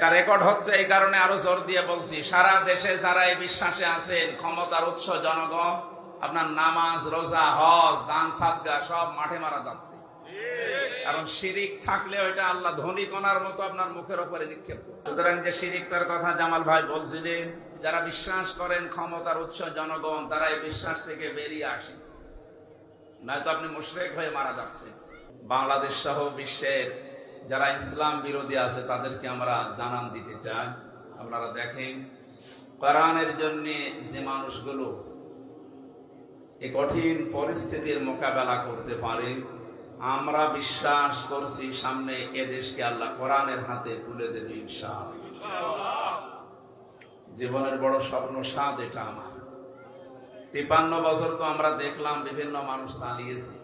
এটা রেকর্ড হচ্ছে, এই কারণে আরো জোর দিয়ে বলছি, সারা দেশে যারা এই বিশ্বাসে আছেন ক্ষমতার উৎস জনগণ, আপনার নামাজ, রোজা, হজ, দান, সাদগা সব মাঠে মারা যাচ্ছে। কারণ শিরিক থাকলে ওইটা আল্লাহ ধনী কণার মতো আপনার মুখের উপরে নিক্ষেপ করে। সুতরাং যে শিরিকটার কথা জামাল ভাই বলছিলেন, যারা বিশ্বাস করেন ক্ষমতার উৎস জনগণ, তারা এই বিশ্বাস থেকে বেরিয়ে আসেন, নয়তো আপনি মুশরিক হয়ে মারা যাচ্ছে। বাংলাদেশ সহ বিশ্বের যারা ইসলাম বিরোধী আছে তাদেরকে আমরা জানান দিতে চাই, আপনারা দেখেন কোরআনের জন্য যে মানুষগুলো এই কঠিন পরিস্থিতির মোকাবেলা করতে পারে, আমরা বিশ্বাস করছি সামনে এদেশকে আল্লাহ কোরআনের হাতে তুলে দেবে ইনশাআল্লাহ। জীবনের বড় স্বপ্ন সাদ এটা আমার। 53 বছর তো আমরা দেখলাম বিভিন্ন মানুষ চালিয়েছে,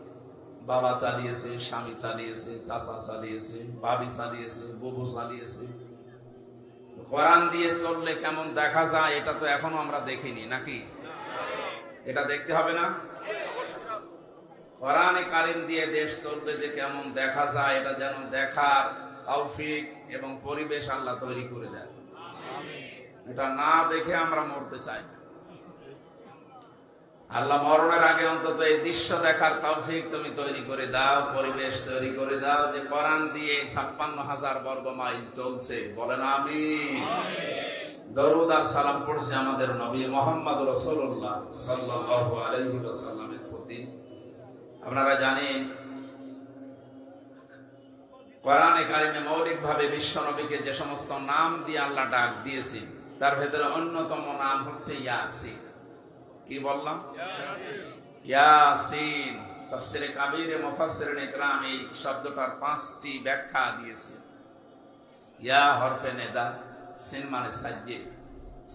বাবা চালিয়েছে, স্বামী চালিয়েছে, চাচা চালিয়েছে, ভাবি চালিয়েছে, বুবু চালিয়েছে। কোরআন দিয়ে চললে কেমন দেখা যায় এটা তো এখনো আমরা দেখিনি, নাকি? এটা দেখতে হবে না? কোরআনে কারিম দিয়ে দেশ চলবে যে কেমন দেখা যায়, এটা যেন দেখার তৌফিক এবং পরিবেশ আল্লাহ তৈরি করে দেয়। এটা না দেখে আমরা মরতে চাই না। আল্লাহ মরণের আগে অন্তত এই দৃশ্য দেখার তৌফিক তুমি তৈরি করে দাও, পরিবেশ তৈরি করে দাও, যে কোরআন দিয়ে 56,000 বর্গ মাইল চলছে। বলেন আমিন। দরুদ আর সালাম পড়ছে আমাদের নবী মুহাম্মদ রাসূলুল্লাহ সাল্লাল্লাহু আলাইহি ওয়াসাল্লামের প্রতি। আপনারা জানেন কোরআনে কারিমে মৌলিকভাবে বিশ্ব নবীকে যে সমস্ত নাম দিয়ে আল্লাহ ডাক দিয়েছে, তার ভেতরে অন্যতম নাম হচ্ছে ইয়াসিন। কি বললাম? ইয়াসিন। তাফসীরে কাবীরে মুফাসসিরিন ইকরাম এই শব্দটার 5টি ব্যাখ্যা দিয়েছে। ইয়া হরফে নেদা, সিন মানে সাজ্জিদ।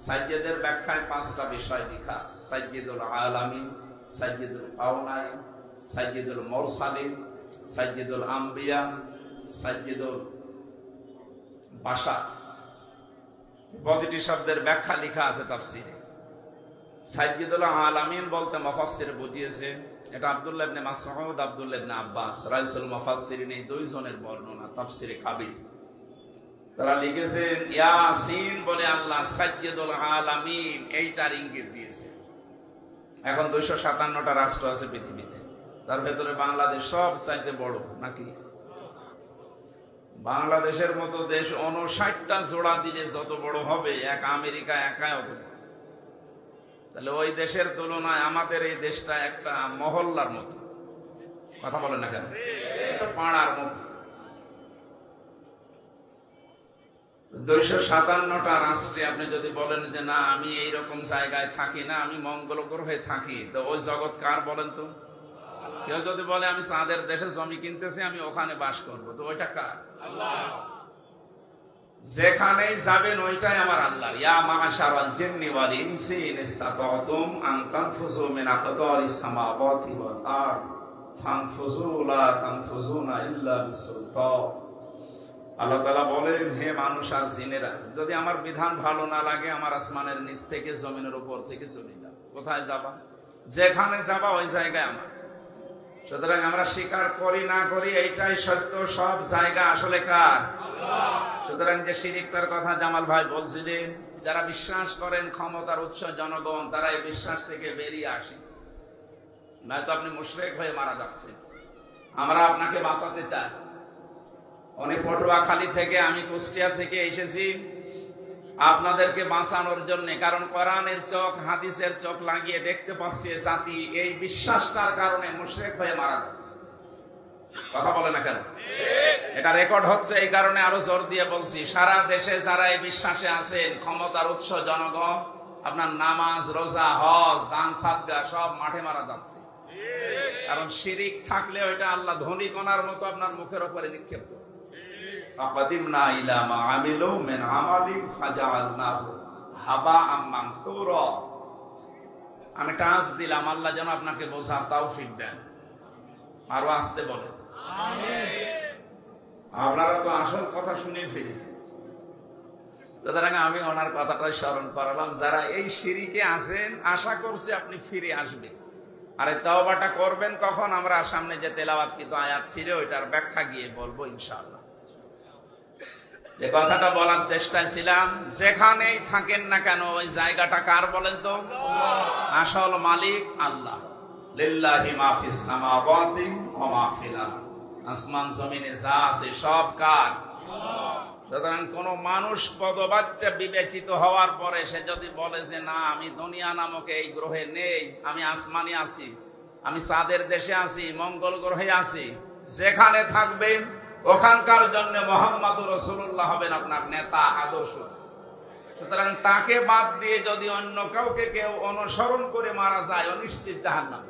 সাজ্জিদের ব্যাখ্যায় 5টা বিষয় লেখা: সাজ্জিদুল আলামিন, সাজ্জিদুল কাওনাইন, সাজ্জিদুল মুরসালিন, সাজ্জিদুল আম্বিয়া, সাজ্জিদুল বাশার। প্রতিটি শব্দের ব্যাখ্যা লেখা আছে তাফসীরে। সাজ্জিদুল আলামিন বলতে মুফাসসির বুঝিয়েছে, এটা আব্দুল্লাহ ইবনে মাসউদ, আব্দুল্লাহ ইবনে আব্বাস, রাইসুল মুফাসসিরিন এই দুইজনের বর্ণনা তাফসীরে কাবীর। তারা লিখেছেন ইয়াসিন বলে আল্লাহ সাজ্জিদুল আলামিন এইটার ইঙ্গিত দিয়েছে। এখন 257টা রাষ্ট্র আছে পৃথিবীতে, তার ভেতরে বাংলাদেশ সব চাইতে বড়, নাকি? বাংলাদেশের মতো দেশ 59টা জোড়া দিলে যত বড় হবে, এক আমেরিকা একাই অত বড়। তাহলে ওই দেশের তুলনায় আমাদের এই দেশটা একটা মহল্লার মতো। কথা বলেন না কেন? একটা পাড়ার মতো। 257টা রাষ্ট্রে আপনি যদি বলেন যে না আমি এইরকম জায়গায় থাকি না, আমি মঙ্গল গ্রহে থাকি, তো ওই জগৎ কার বলেন তো? কেউ যদি বলে আমি চাঁদের দেশে জমি কিনতেছি, আমি ওখানে বাস করব, তো ওইটা কার? আল্লাহ। যেখানেই যাবেন ওইটাই আমার আল্লাহ। ইয়া মাশারাল জিন্নি ওয়াল ইনসি ইন ইসতাতাতুম আন তানফুযু মিন আকতারিস সামাওয়াতি ওয়াল আরদ ফানফুযু লা তানফুযুনা ইল্লা বিসুলতান। আল্লাহ তাআলা বলেন, হে মানুষ আর জিনেরা, যদি আমার বিধান ভালো না লাগে, আমার আসমানের নিচ থেকে জমিনের উপর থেকে চলে যাও। কোথায় যাবা? যেখানে যাবা ওই জায়গায় আমার। সুতরাং আমরা স্বীকার করি না করি এইটাই সত্য, সব জায়গা আসলে কার? আল্লাহ। সুতরাং যে শিরিকটার কথা জামাল ভাই বলছিলেন, যারা বিশ্বাস করেন ক্ষমতার উৎস জনগণ, তারা এই বিশ্বাস থেকে বেরিয়ে আসেন, নয়তো আপনি মুশরিক হয়ে মারা যাচ্ছেন। আমরা আপনাকে বাঁচাতে চাই। অনেক পটুয়াখালী থেকে, আমি কুষ্টিয়া থেকে এসেছি আপনাদেরকে বাঁচানোর জন্য। কারণ কোরআনের চোখ, হাদিসের চোখ লাগিয়ে দেখতে পাচ্ছে জাতি এই বিশ্বাসটার কারণে মুশরিক হয়ে মারা যাচ্ছে। কথা বলে না কেন? এটা রেকর্ড হচ্ছে, এই কারণে আরো জোর দিয়ে বলছি, সারা দেশে যারা এই বিশ্বাসে আছেন ক্ষমতার উৎস জনগণ, আপনার নামাজ, রোজা, হজ, দান, সাদগা সব মাঠে মারা যাচ্ছে। কারণ শিরিক থাকলে ওইটা আল্লাহ ধনী কণার মতো আপনার মুখের উপরে নিক্ষেপ করে। ফাকাদিমনা ইলা মা আমিলু মিন আমালিন ফাজআলনাহু হাবাআম মানসুরা। আমি টাচ দিলাম, আল্লাহ যেন আপনাকে বোঝার তৌফিক দেন। আরো আসতে বলেন আমিন। আপনারা তো আসল কথা শুনে ফেলেছেন, সুতরাং আমি ওনার কথাটাই স্মরণ করালাম। যারা এই শিরিকে আছেন, আশা করছি আপনি ফিরে আসবেন। আর এই তওবাটা করবেন কখন? আমরা সামনে যে তেলাওয়াতকৃত আয়াত ছিল ওইটার ব্যাখ্যা গিয়ে বলবো ইনশাআল্লাহ। যে কথাটা বলার চেষ্টায় ছিলাম, যেখানেই থাকেন না কেন ওই জায়গাটা কার বলেন তো? আসল মালিক আল্লাহ। লিল্লাহি মা ফিস সামাওয়াতি ওয়া মা ফিল আরদ, আসমান জমিনে যা আছে সব কার? সুতরাং কোন মানুষ পদবাচ্চা বিবেচিত হওয়ার পরে সে যদি বলে যে না, আমি দুনিয়া নামক এই গ্রহে নেই, আমি আসমানে আছি, আমি চাঁদের দেশে আছি, মঙ্গল গ্রহে আছি, যেখানে থাকবেন ওখানকার জন্য মুহাম্মদুর রাসূলুল্লাহ হবেন আপনার নেতা, আদর্শ। সুতরাং তাকে বাদ দিয়ে যদি অন্য কাউকে কেউ অনুসরণ করে মারা যায়, অনিশ্চিত জাহান্নাম।